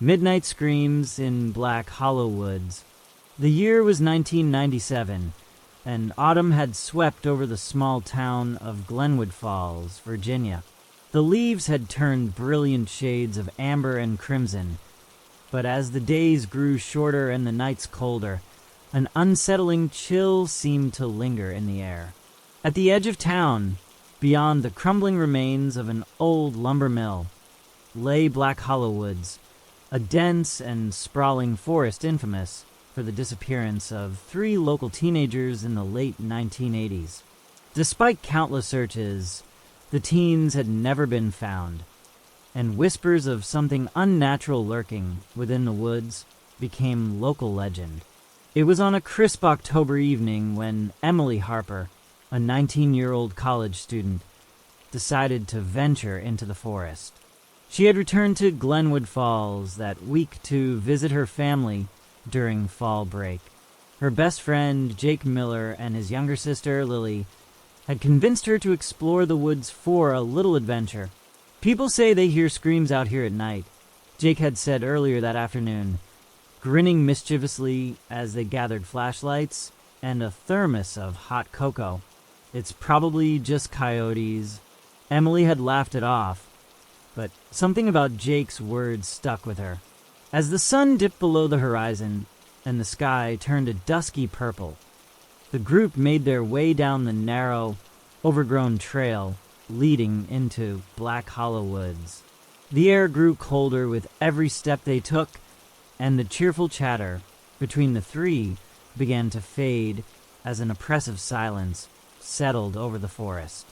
Midnight screams in Black Hollow Woods. The year was 1997, and autumn had swept over the small town of Glenwood Falls, Virginia. The leaves had turned brilliant shades of amber and crimson, but as the days grew shorter and the nights colder, an unsettling chill seemed to linger in the air. At the edge of town, beyond the crumbling remains of an old lumber mill, lay Black Hollow Woods, a dense and sprawling forest infamous for the disappearance of 3 local teenagers in the late 1980s. Despite countless searches, the teens had never been found, and whispers of something unnatural lurking within the woods became local legend. It was on a crisp October evening when Emily Harper, a 19-year-old college student, decided to venture into the forest. She had returned to Glenwood Falls that week to visit her family during fall break. Her best friend, Jake Miller, and his younger sister, Lily, had convinced her to explore the woods for a little adventure. "People say they hear screams out here at night," Jake had said earlier that afternoon, grinning mischievously as they gathered flashlights and a thermos of hot cocoa. "It's probably just coyotes." Emily had laughed it off, but something about Jake's words stuck with her. As the sun dipped below the horizon and the sky turned a dusky purple, the group made their way down the narrow, overgrown trail leading into Black Hollow Woods. The air grew colder with every step they took, and the cheerful chatter between the 3 began to fade as an oppressive silence settled over the forest.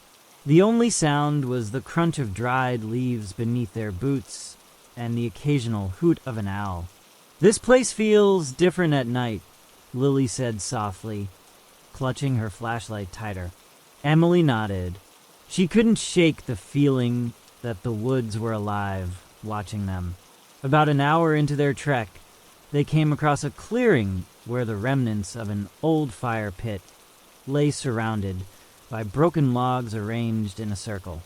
The only sound was the crunch of dried leaves beneath their boots and the occasional hoot of an owl. "This place feels different at night," Lily said softly, clutching her flashlight tighter. Emily nodded. She couldn't shake the feeling that the woods were alive, watching them. About an hour into their trek, they came across a clearing where the remnants of an old fire pit lay surrounded by broken logs arranged in a circle.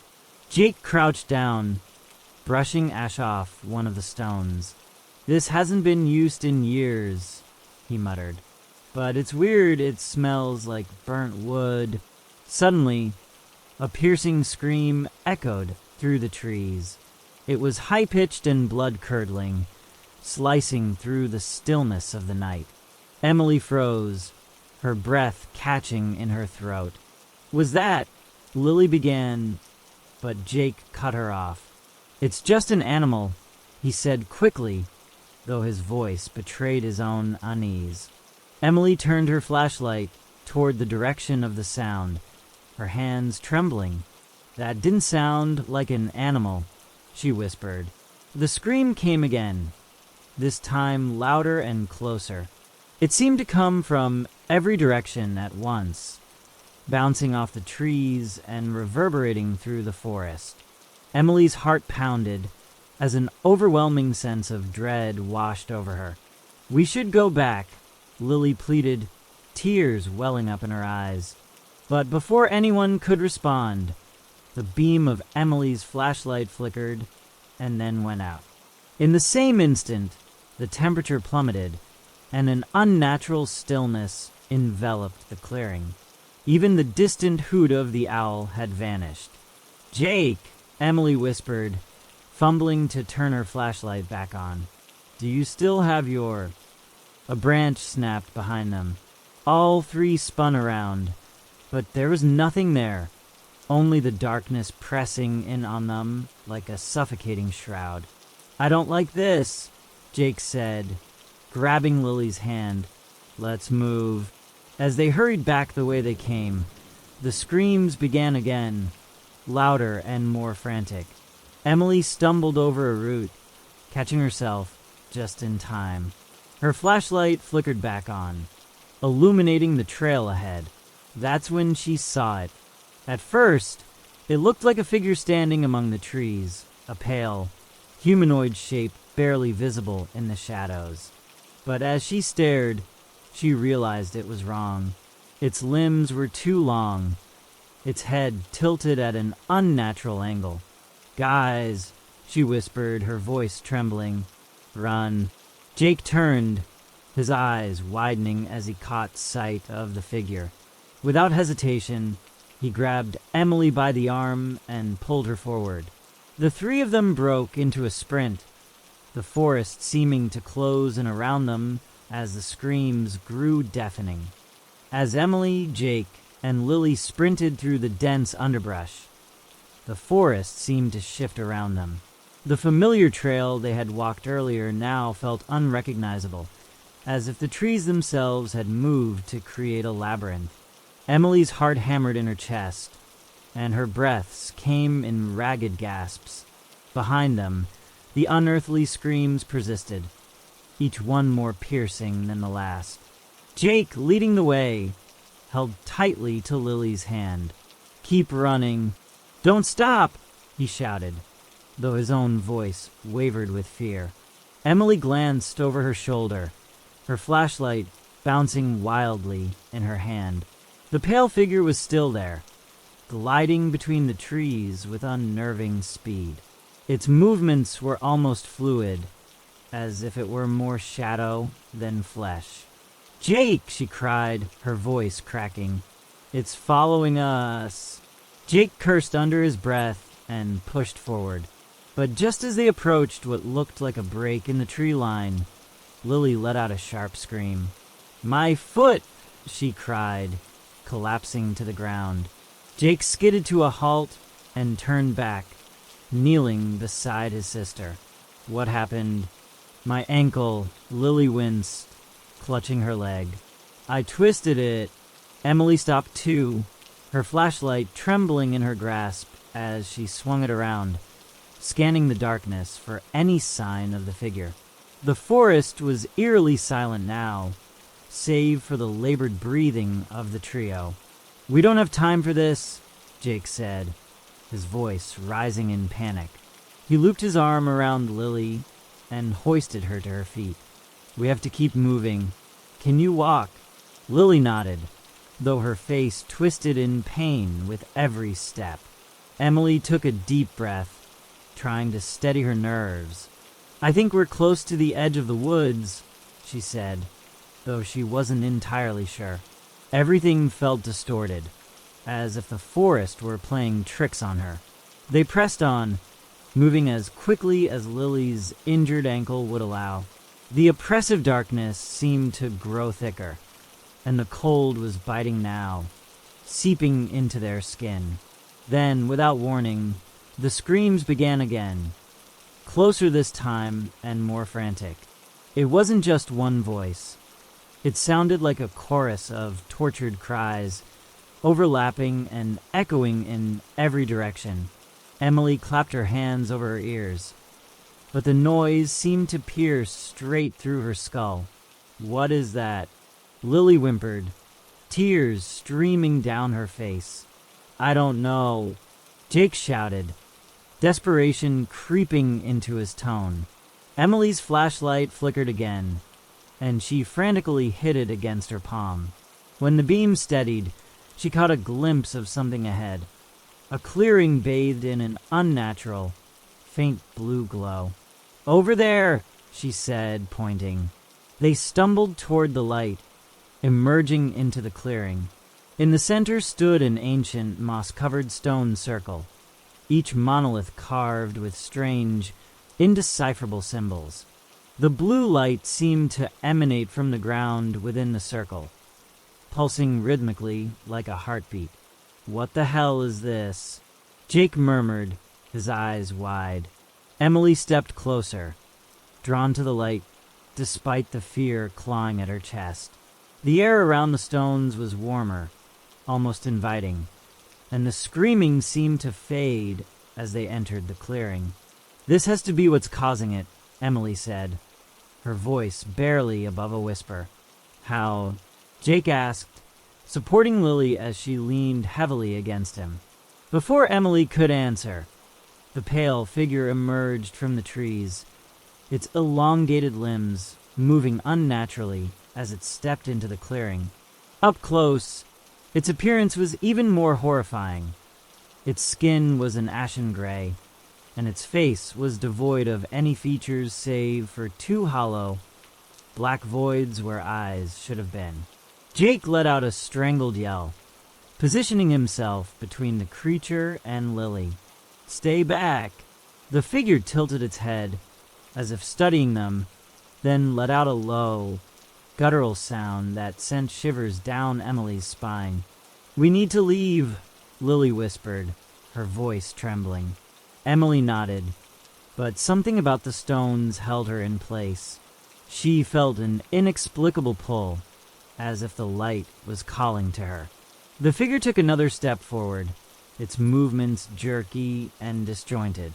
Jake crouched down, brushing ash off one of the stones. "This hasn't been used in years," he muttered. "But it's weird, it smells like burnt wood." Suddenly, a piercing scream echoed through the trees. It was high-pitched and blood-curdling, slicing through the stillness of the night. Emily froze, her breath catching in her throat. "Was that—" Lily began, but Jake cut her off. "It's just an animal," he said quickly, though his voice betrayed his own unease. Emily turned her flashlight toward the direction of the sound, her hands trembling. "That didn't sound like an animal," she whispered. The scream came again, this time louder and closer. It seemed to come from every direction at once, bouncing off the trees and reverberating through the forest. Emily's heart pounded as an overwhelming sense of dread washed over her. "We should go back," Lily pleaded, tears welling up in her eyes. But before anyone could respond, the beam of Emily's flashlight flickered and then went out. In the same instant, the temperature plummeted, and an unnatural stillness enveloped the clearing. Even the distant hoot of the owl had vanished. "Jake!" Emily whispered, fumbling to turn her flashlight back on. "Do you still have your—" A branch snapped behind them. All 3 spun around, but there was nothing there, only the darkness pressing in on them like a suffocating shroud. "I don't like this," Jake said, grabbing Lily's hand. "Let's move." As they hurried back the way they came, the screams began again, louder and more frantic. Emily stumbled over a root, catching herself just in time. Her flashlight flickered back on, illuminating the trail ahead. That's when she saw it. At first, it looked like a figure standing among the trees, a pale, humanoid shape barely visible in the shadows. But as she stared, she realized it was wrong. Its limbs were too long, its head tilted at an unnatural angle. "Guys," she whispered, her voice trembling. Run. Jake turned, his eyes widening as he caught sight of the figure. Without hesitation, he grabbed Emily by the arm and pulled her forward. The three of them broke into a sprint, the forest seeming to close in around them as the screams grew deafening. As Emily, Jake, and Lily sprinted through the dense underbrush, the forest seemed to shift around them. The familiar trail they had walked earlier now felt unrecognizable, as if the trees themselves had moved to create a labyrinth. Emily's heart hammered in her chest, and her breaths came in ragged gasps. Behind them, the unearthly screams persisted, each one more piercing than the last. Jake, leading the way, held tightly to Lily's hand. "Keep running. Don't stop!" he shouted, though his own voice wavered with fear. Emily glanced over her shoulder, her flashlight bouncing wildly in her hand. The pale figure was still there, gliding between the trees with unnerving speed. Its movements were almost fluid, as if it were more shadow than flesh. "Jake!" she cried, her voice cracking. "It's following us!" Jake cursed under his breath and pushed forward. But just as they approached what looked like a break in the tree line, Lily let out a sharp scream. "My foot!" she cried, collapsing to the ground. Jake skidded to a halt and turned back, kneeling beside his sister. "What happened?" "My ankle," Lily winced, clutching her leg. "I twisted it." Emily stopped too, her flashlight trembling in her grasp as she swung it around, scanning the darkness for any sign of the figure. The forest was eerily silent now, save for the labored breathing of the trio. "We don't have time for this," Jake said, his voice rising in panic. He looped his arm around Lily and hoisted her to her feet. "We have to keep moving. Can you walk?" Lily nodded, though her face twisted in pain with every step. Emily took a deep breath, trying to steady her nerves. "I think we're close to the edge of the woods," she said, though she wasn't entirely sure. Everything felt distorted, as if the forest were playing tricks on her. They pressed on, moving as quickly as Lily's injured ankle would allow. The oppressive darkness seemed to grow thicker, and the cold was biting now, seeping into their skin. Then, without warning, the screams began again, closer this time and more frantic. It wasn't just one voice. It sounded like a chorus of tortured cries, overlapping and echoing in every direction. Emily clapped her hands over her ears, but the noise seemed to pierce straight through her skull. "What is that?" Lily whimpered, tears streaming down her face. "I don't know," Jake shouted, desperation creeping into his tone. Emily's flashlight flickered again, and she frantically hit it against her palm. When the beam steadied, she caught a glimpse of something ahead, a clearing bathed in an unnatural, faint blue glow. "Over there," she said, pointing. They stumbled toward the light, emerging into the clearing. In the center stood an ancient, moss-covered stone circle, each monolith carved with strange, indecipherable symbols. The blue light seemed to emanate from the ground within the circle, pulsing rhythmically like a heartbeat. "What the hell is this?" Jake murmured, his eyes wide. Emily stepped closer, drawn to the light despite the fear clawing at her chest. The air around the stones was warmer, almost inviting, and the screaming seemed to fade as they entered the clearing. "This has to be what's causing it," Emily said, her voice barely above a whisper. "How?" Jake asked, supporting Lily as she leaned heavily against him. Before Emily could answer, the pale figure emerged from the trees, its elongated limbs moving unnaturally as it stepped into the clearing. Up close, its appearance was even more horrifying. Its skin was an ashen gray, and its face was devoid of any features save for two hollow, black voids where eyes should have been. Jake let out a strangled yell, positioning himself between the creature and Lily. "Stay back!" The figure tilted its head, as if studying them, then let out a low, guttural sound that sent shivers down Emily's spine. "We need to leave," Lily whispered, her voice trembling. Emily nodded, but something about the stones held her in place. She felt an inexplicable pull, as if the light was calling to her. The figure took another step forward, its movements jerky and disjointed.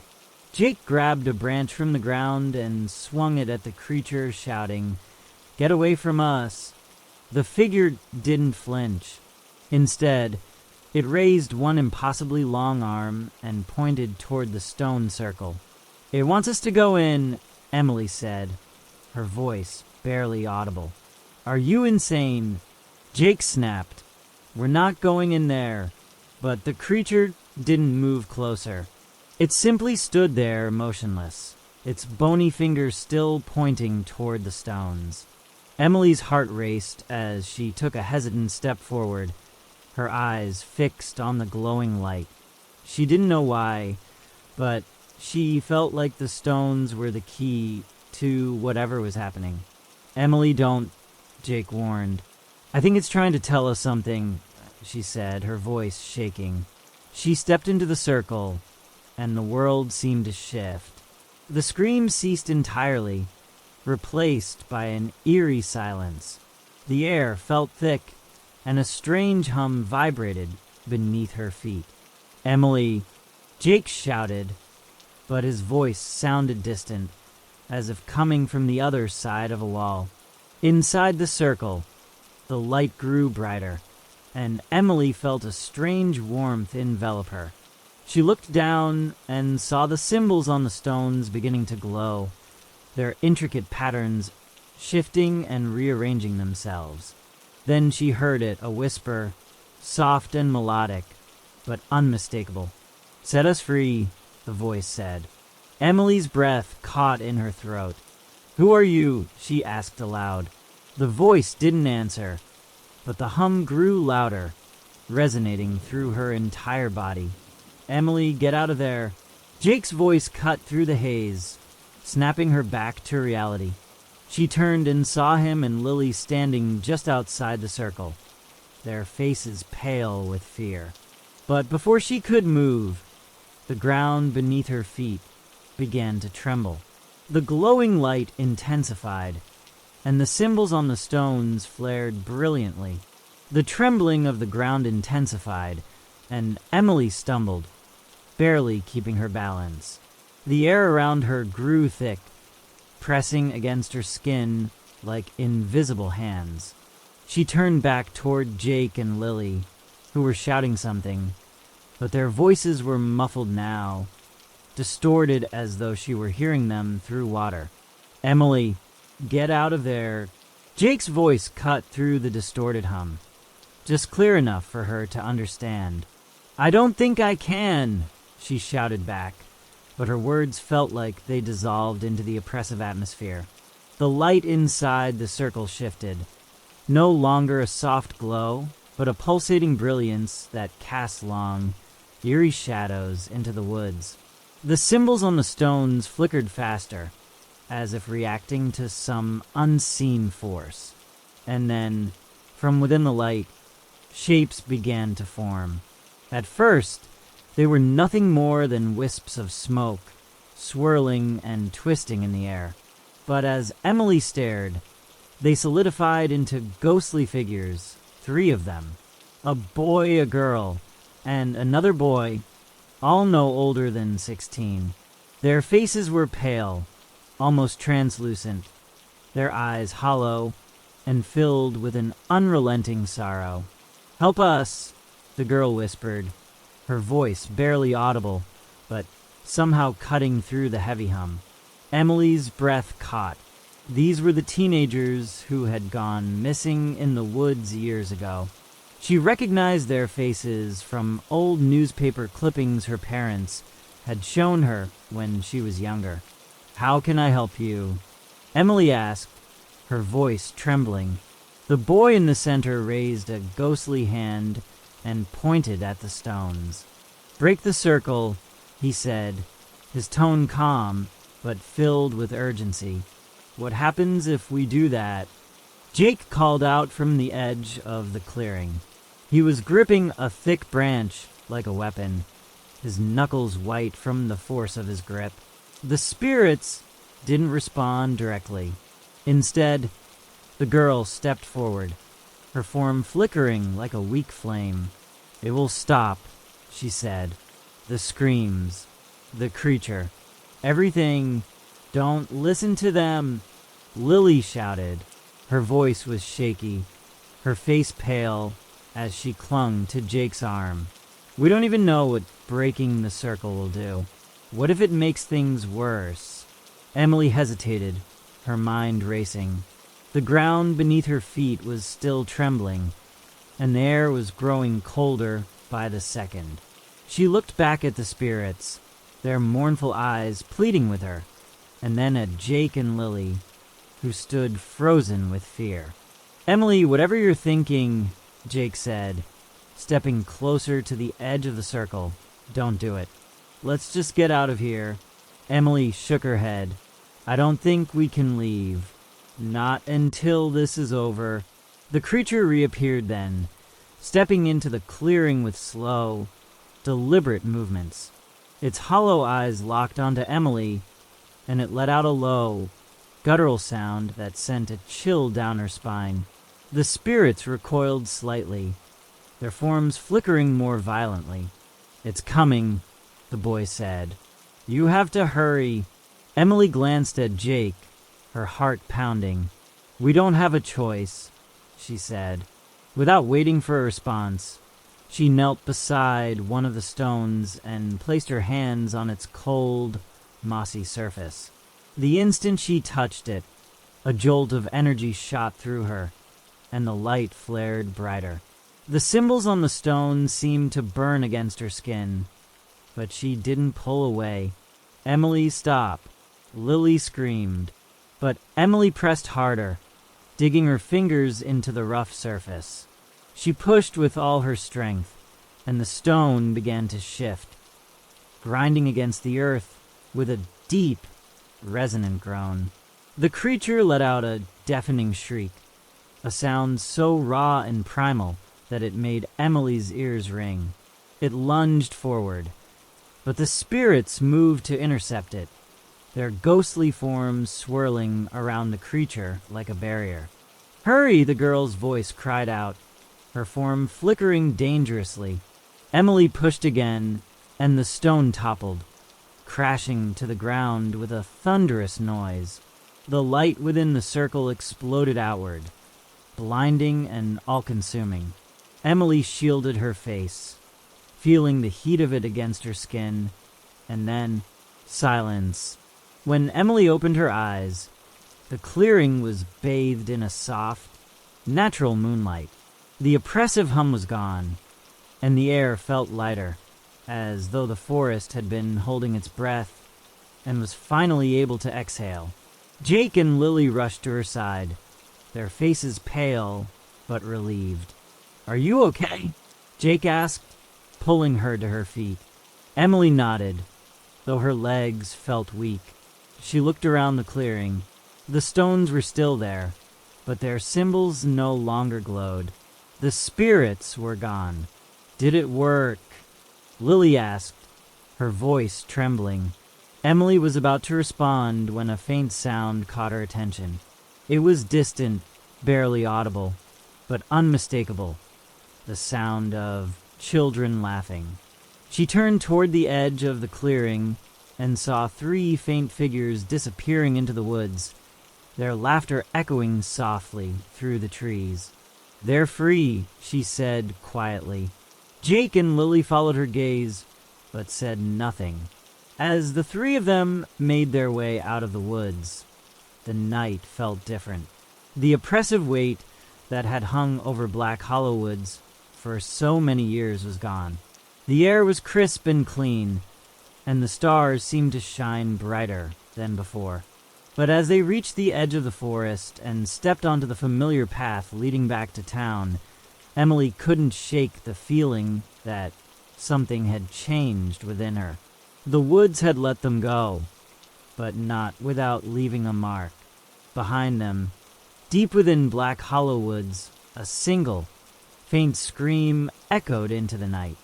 Jake grabbed a branch from the ground and swung it at the creature, shouting, "Get away from us!" The figure didn't flinch. Instead, it raised one impossibly long arm and pointed toward the stone circle. "It wants us to go in," Emily said, her voice barely audible. "Are you insane?" Jake snapped, "We're not going in there." But the creature didn't move closer. It simply stood there motionless, its bony fingers still pointing toward the stones. Emily's heart raced as she took a hesitant step forward, her eyes fixed on the glowing light. She didn't know why, but she felt like the stones were the key to whatever was happening. "Emily, don't," Jake warned. "I think it's trying to tell us something," she said, her voice shaking. She stepped into the circle, and the world seemed to shift. The scream ceased entirely, replaced by an eerie silence. The air felt thick, and a strange hum vibrated beneath her feet. "Emily," Jake shouted, but his voice sounded distant, as if coming from the other side of a wall. Inside the circle, the light grew brighter, and Emily felt a strange warmth envelop her. She looked down and saw the symbols on the stones beginning to glow, their intricate patterns shifting and rearranging themselves. Then she heard it, a whisper, soft and melodic, but unmistakable. "Set us free," the voice said. Emily's breath caught in her throat. "Who are you?" she asked aloud. The voice didn't answer, but the hum grew louder, resonating through her entire body. "Emily, get out of there." Jake's voice cut through the haze, snapping her back to reality. She turned and saw him and Lily standing just outside the circle, their faces pale with fear. But before she could move, the ground beneath her feet began to tremble. The glowing light intensified, and the symbols on the stones flared brilliantly. The trembling of the ground intensified, and Emily stumbled, barely keeping her balance. The air around her grew thick, pressing against her skin like invisible hands. She turned back toward Jake and Lily, who were shouting something, but their voices were muffled now, distorted as though she were hearing them through water. "Emily, get out of there." Jake's voice cut through the distorted hum, just clear enough for her to understand. "I don't think I can," she shouted back, but her words felt like they dissolved into the oppressive atmosphere. The light inside the circle shifted, no longer a soft glow, but a pulsating brilliance that cast long, eerie shadows into the woods. The symbols on the stones flickered faster, as if reacting to some unseen force. And then, from within the light, shapes began to form. At first, they were nothing more than wisps of smoke, swirling and twisting in the air. But as Emily stared, they solidified into ghostly figures, 3 of them. A boy, a girl, and another boy, all no older than 16. Their faces were pale, almost translucent, their eyes hollow and filled with an unrelenting sorrow. "Help us," the girl whispered, her voice barely audible, but somehow cutting through the heavy hum. Emily's breath caught. These were the teenagers who had gone missing in the woods years ago. She recognized their faces from old newspaper clippings her parents had shown her when she was younger. "How can I help you?" Emily asked, her voice trembling. The boy in the center raised a ghostly hand and pointed at the stones. "Break the circle," he said, his tone calm but filled with urgency. "What happens if we do that?" Jake called out from the edge of the clearing. He was gripping a thick branch like a weapon, his knuckles white from the force of his grip. The spirits didn't respond directly. Instead, the girl stepped forward, her form flickering like a weak flame. "It will stop," she said. "The screams, the creature, everything. Don't listen to them," Lily shouted. Her voice was shaky, her face pale as she clung to Jake's arm. "We don't even know what breaking the circle will do. What if it makes things worse?" Emily hesitated, her mind racing. The ground beneath her feet was still trembling, and the air was growing colder by the second. She looked back at the spirits, their mournful eyes pleading with her, and then at Jake and Lily, who stood frozen with fear. "Emily, whatever you're thinking," Jake said, stepping closer to the edge of the circle, "don't do it. Let's just get out of here." Emily shook her head. "I don't think we can leave. Not until this is over." The creature reappeared then, stepping into the clearing with slow, deliberate movements. Its hollow eyes locked onto Emily, and it let out a low, guttural sound that sent a chill down her spine. The spirits recoiled slightly, their forms flickering more violently. "It's coming," the boy said. "You have to hurry." Emily glanced at Jake, her heart pounding. "We don't have a choice," she said. Without waiting for a response, she knelt beside one of the stones and placed her hands on its cold, mossy surface. The instant she touched it, a jolt of energy shot through her, and the light flared brighter. The symbols on the stone seemed to burn against her skin, but she didn't pull away. "Emily, stop!" Lily screamed, but Emily pressed harder, digging her fingers into the rough surface. She pushed with all her strength, and the stone began to shift, grinding against the earth with a deep, resonant groan. The creature let out a deafening shriek, a sound so raw and primal that it made Emily's ears ring. It lunged forward, but the spirits moved to intercept it, their ghostly forms swirling around the creature like a barrier. "Hurry!" the girl's voice cried out, her form flickering dangerously. Emily pushed again, and the stone toppled, crashing to the ground with a thunderous noise. The light within the circle exploded outward, blinding and all-consuming. Emily shielded her face, feeling the heat of it against her skin, and then silence. When Emily opened her eyes, the clearing was bathed in a soft, natural moonlight. The oppressive hum was gone, and the air felt lighter, as though the forest had been holding its breath and was finally able to exhale. Jake and Lily rushed to her side, their faces pale but relieved. "Are you okay?" Jake asked, pulling her to her feet. Emily nodded, though her legs felt weak. She looked around the clearing. The stones were still there, but their symbols no longer glowed. The spirits were gone. "Did it work?" Lily asked, her voice trembling. Emily was about to respond when a faint sound caught her attention. It was distant, barely audible, but unmistakable. The sound of children laughing. She turned toward the edge of the clearing and saw 3 faint figures disappearing into the woods, their laughter echoing softly through the trees. "They're free," she said quietly. Jake and Lily followed her gaze, but said nothing. As the 3 of them made their way out of the woods, the night felt different. The oppressive weight that had hung over Black Hollow Woods for so many years was gone. The air was crisp and clean, and the stars seemed to shine brighter than before. But as they reached the edge of the forest and stepped onto the familiar path leading back to town, Emily couldn't shake the feeling that something had changed within her. The woods had let them go, but not without leaving a mark. Behind them, deep within Black Hollow Woods, a single, faint scream echoed into the night.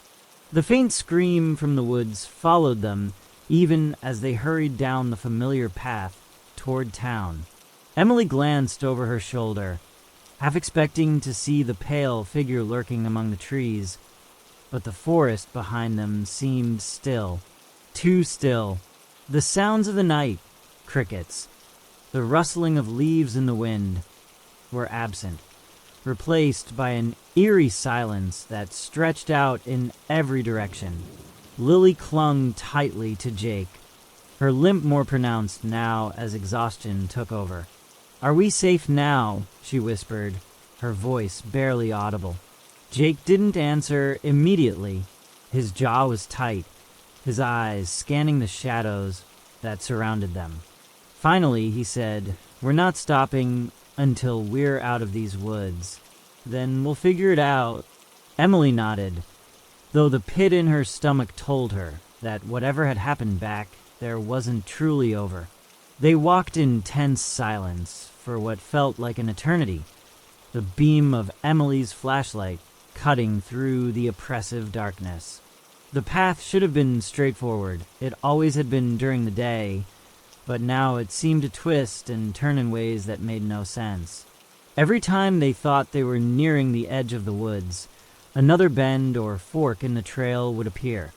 The faint scream from the woods followed them even as they hurried down the familiar path toward town. Emily glanced over her shoulder, half expecting to see the pale figure lurking among the trees, but the forest behind them seemed still, too still. The sounds of the night, crickets, the rustling of leaves in the wind, were absent, replaced by an eerie silence that stretched out in every direction. Lily clung tightly to Jake, her limp more pronounced now as exhaustion took over. "Are we safe now?" she whispered, her voice barely audible. Jake didn't answer immediately. His jaw was tight, his eyes scanning the shadows that surrounded them. Finally, he said, "We're not stopping until we're out of these woods. Then we'll figure it out." Emily nodded, though the pit in her stomach told her that whatever had happened back there wasn't truly over. They walked in tense silence for what felt like an eternity, the beam of Emily's flashlight cutting through the oppressive darkness. The path should have been straightforward. It always had been during the day, but now it seemed to twist and turn in ways that made no sense. Every time they thought they were nearing the edge of the woods, another bend or fork in the trail would appear,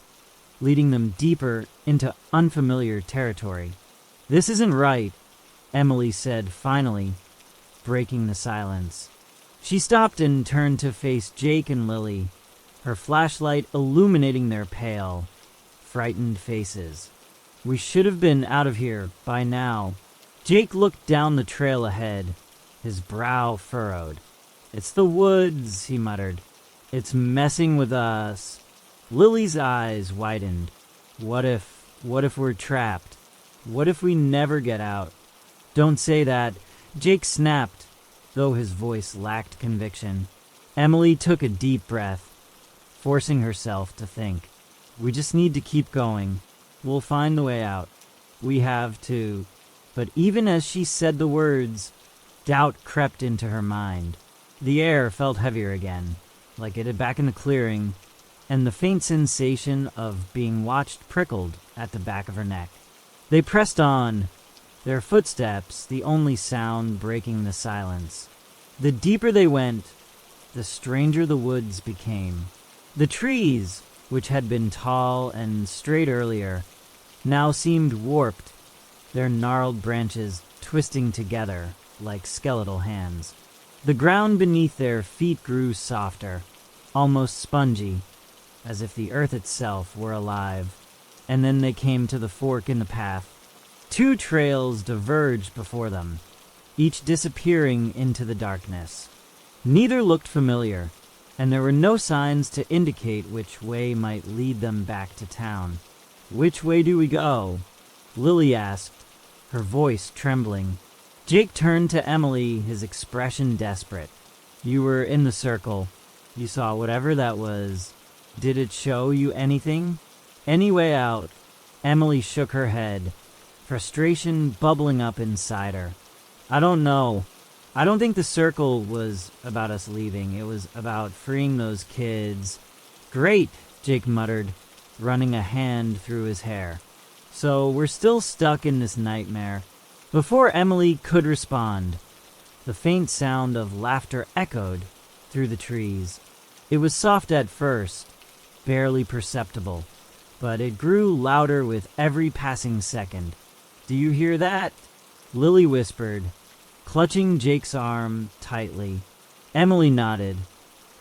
leading them deeper into unfamiliar territory. "This isn't right," Emily said finally, breaking the silence. She stopped and turned to face Jake and Lily, her flashlight illuminating their pale, frightened faces. "We should have been out of here by now." Jake looked down the trail ahead, his brow furrowed. "It's the woods," he muttered. "It's messing with us." Lily's eyes widened. What if we're trapped? What if we never get out?" "Don't say that," Jake snapped, though his voice lacked conviction. Emily took a deep breath, forcing herself to think. "We just need to keep going. We'll find the way out. We have to." But even as she said the words, doubt crept into her mind. The air felt heavier again, like it had back in the clearing, and the faint sensation of being watched prickled at the back of her neck. They pressed on, their footsteps the only sound breaking the silence. The deeper they went, the stranger the woods became. The trees, which had been tall and straight earlier, now seemed warped, their gnarled branches twisting together like skeletal hands. The ground beneath their feet grew softer, almost spongy, as if the earth itself were alive. And then they came to the fork in the path. Two trails diverged before them, each disappearing into the darkness. Neither looked familiar, and there were no signs to indicate which way might lead them back to town. "Which way do we go?" Lily asked, her voice trembling. Jake turned to Emily, his expression desperate. "You were in the circle. You saw whatever that was. Did it show you anything? Any way out?" Emily shook her head, frustration bubbling up inside her. "I don't know. I don't think the circle was about us leaving. It was about freeing those kids." "Great," Jake muttered, running a hand through his hair. "So we're still stuck in this nightmare." Before Emily could respond, the faint sound of laughter echoed through the trees. It was soft at first, barely perceptible, but it grew louder with every passing second. "Do you hear that?" Lily whispered, clutching Jake's arm tightly. Emily nodded,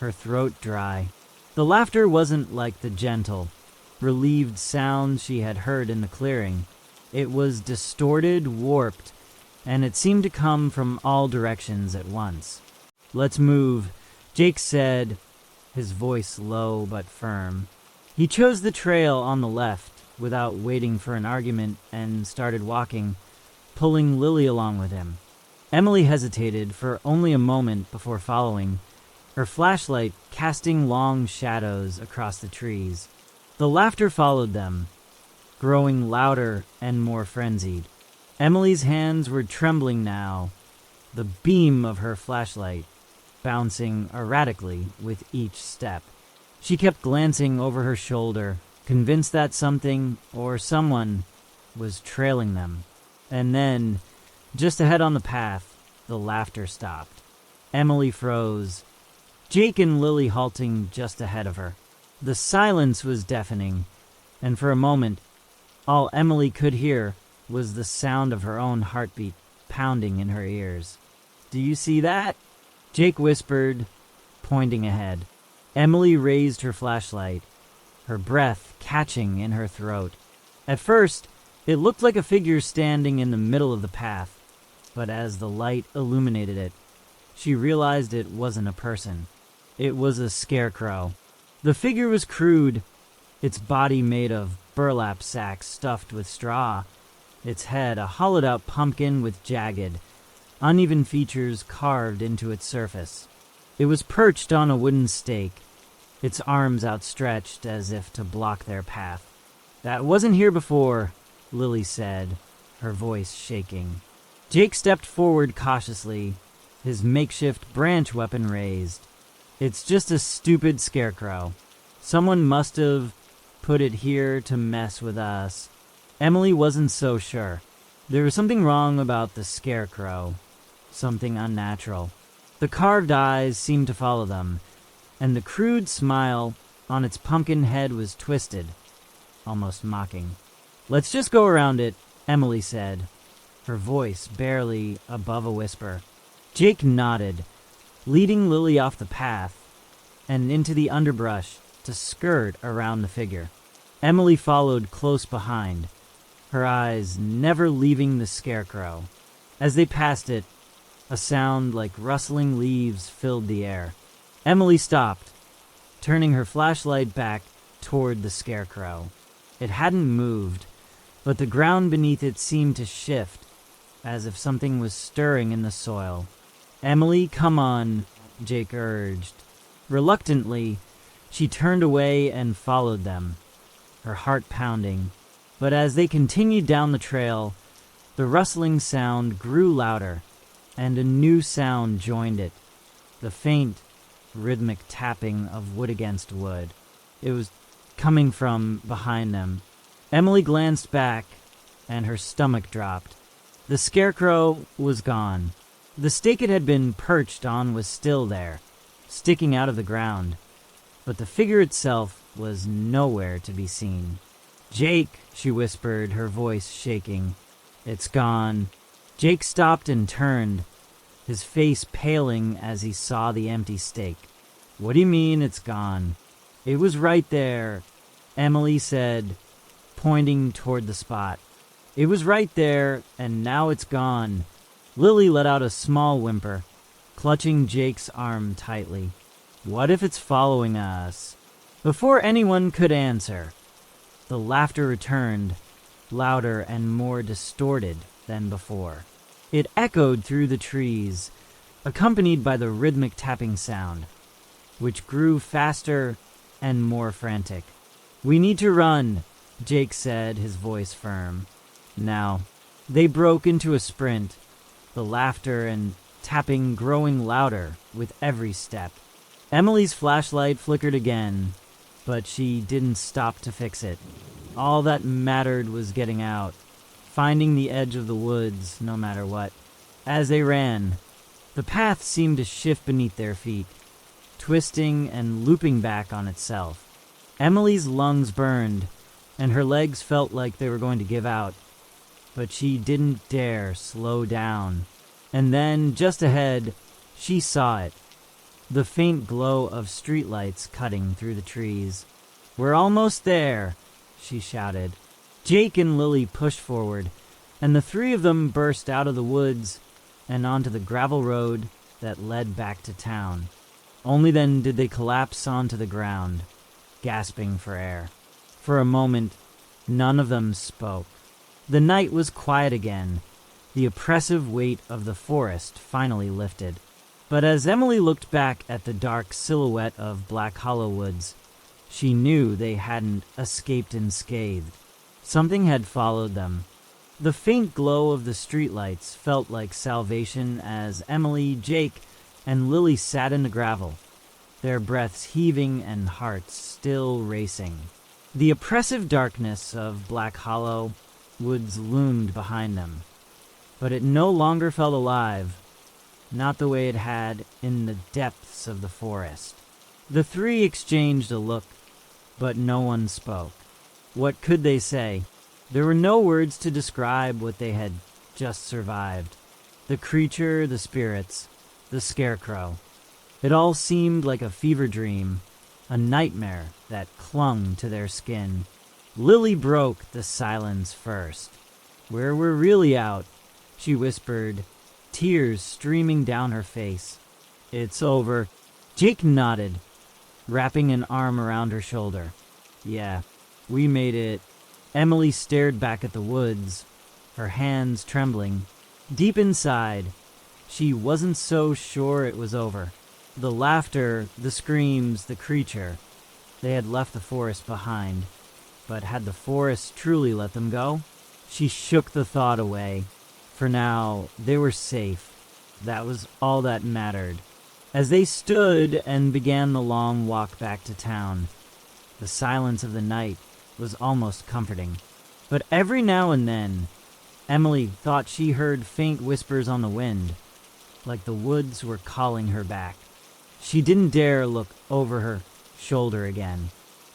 her throat dry. The laughter wasn't like the gentle, relieved sound she had heard in the clearing. It was distorted, warped, and it seemed to come from all directions at once. "Let's move," Jake said, his voice low but firm. He chose the trail on the left, without waiting for an argument and started walking, pulling Lily along with him. Emily hesitated for only a moment before following, her flashlight casting long shadows across the trees. The laughter followed them, growing louder and more frenzied. Emily's hands were trembling now, the beam of her flashlight bouncing erratically with each step. She kept glancing over her shoulder, convinced that something or someone was trailing them. And then, just ahead on the path, the laughter stopped. Emily froze, Jake and Lily halting just ahead of her. The silence was deafening, and for a moment, all Emily could hear was the sound of her own heartbeat pounding in her ears. "Do you see that?" Jake whispered, pointing ahead. Emily raised her flashlight, her breath catching in her throat. At first, it looked like a figure standing in the middle of the path, but as the light illuminated it, she realized it wasn't a person. It was a scarecrow. The figure was crude, its body made of burlap sacks stuffed with straw, its head a hollowed-out pumpkin with jagged, uneven features carved into its surface. It was perched on a wooden stake, its arms outstretched as if to block their path. "That wasn't here before," Lily said, her voice shaking. Jake stepped forward cautiously, his makeshift branch weapon raised. "It's just a stupid scarecrow. Someone must have put it here to mess with us." Emily wasn't so sure. There was something wrong about the scarecrow, something unnatural. The carved eyes seemed to follow them, and the crude smile on its pumpkin head was twisted, almost mocking. "Let's just go around it," Emily said, her voice barely above a whisper. Jake nodded, leading Lily off the path and into the underbrush to skirt around the figure. Emily followed close behind, her eyes never leaving the scarecrow. As they passed it, a sound like rustling leaves filled the air. Emily stopped, turning her flashlight back toward the scarecrow. It hadn't moved, but the ground beneath it seemed to shift, as if something was stirring in the soil. "Emily, come on," Jake urged. Reluctantly, she turned away and followed them, her heart pounding. But as they continued down the trail, the rustling sound grew louder, and a new sound joined it, the faint, rhythmic tapping of wood against wood. It was coming from behind them. Emily glanced back, and her stomach dropped. The scarecrow was gone. The stake it had been perched on was still there, sticking out of the ground, but the figure itself was nowhere to be seen. "Jake," she whispered, her voice shaking. "It's gone." Jake stopped and turned, his face paling as he saw the empty stake. "What do you mean it's gone?" "It was right there," Emily said, pointing toward the spot. "It was right there, and now it's gone." Lily let out a small whimper, clutching Jake's arm tightly. "What if it's following us?" Before anyone could answer, the laughter returned, louder and more distorted than before. It echoed through the trees, accompanied by the rhythmic tapping sound, which grew faster and more frantic. "We need to run," Jake said, his voice firm. Now, they broke into a sprint, the laughter and tapping growing louder with every step. Emily's flashlight flickered again, but she didn't stop to fix it. All that mattered was getting out, finding the edge of the woods no matter what. As they ran, the path seemed to shift beneath their feet, twisting and looping back on itself. Emily's lungs burned, and her legs felt like they were going to give out, but she didn't dare slow down. And then, just ahead, she saw it, the faint glow of streetlights cutting through the trees. "We're almost there," she shouted. Jake and Lily pushed forward, and the three of them burst out of the woods and onto the gravel road that led back to town. Only then did they collapse onto the ground, gasping for air. For a moment, None of them spoke. The night was quiet again. The oppressive weight of the forest finally lifted. But as Emily looked back at the dark silhouette of Black Hollow Woods, she knew they hadn't escaped unscathed. Something had followed them. The faint glow of the streetlights felt like salvation as Emily, Jake, and Lily sat in the gravel, their breaths heaving and hearts still racing. The oppressive darkness of Black Hollow Woods loomed behind them, but it no longer felt alive, not the way it had in the depths of the forest. The three exchanged a look, but no one spoke. What could they say? There were no words to describe what they had just survived. The creature, the spirits, the Scarecrow. It all seemed like a fever dream, a nightmare that clung to their skin. Lily broke the silence first. "We're really out," she whispered, tears streaming down her face. "It's over." Jake nodded, wrapping an arm around her shoulder. "Yeah, we made it." Emily stared back at the woods, her hands trembling. Deep inside, she wasn't so sure it was over. The laughter, the screams, the creature, they had left the forest behind. But had the forest truly let them go? She shook the thought away. For now, they were safe. That was all that mattered. As they stood and began the long walk back to town, the silence of the night was almost comforting. But every now and then, Emily thought she heard faint whispers on the wind, like the woods were calling her back. She didn't dare look over her shoulder again.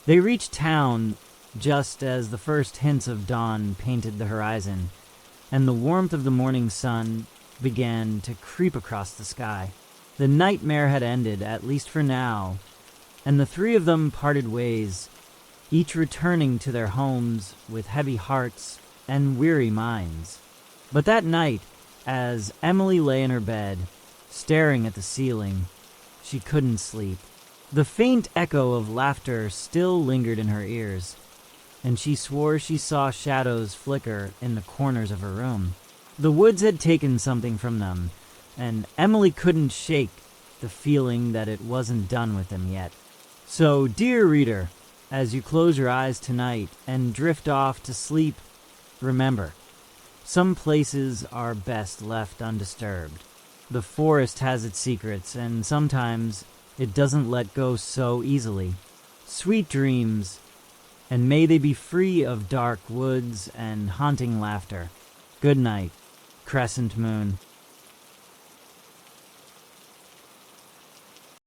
They reached town just as the first hints of dawn painted the horizon, and the warmth of the morning sun began to creep across the sky. The nightmare had ended, at least for now, and the three of them parted ways, each returning to their homes with heavy hearts and weary minds. But that night, as Emily lay in her bed, staring at the ceiling, she couldn't sleep. The faint echo of laughter still lingered in her ears, and she swore she saw shadows flicker in the corners of her room. The woods had taken something from them, and Emily couldn't shake the feeling that it wasn't done with them yet. So, dear reader, as you close your eyes tonight and drift off to sleep, remember, some places are best left undisturbed. The forest has its secrets, and sometimes it doesn't let go so easily. Sweet dreams, and may they be free of dark woods and haunting laughter. Good night, Crescent Moon.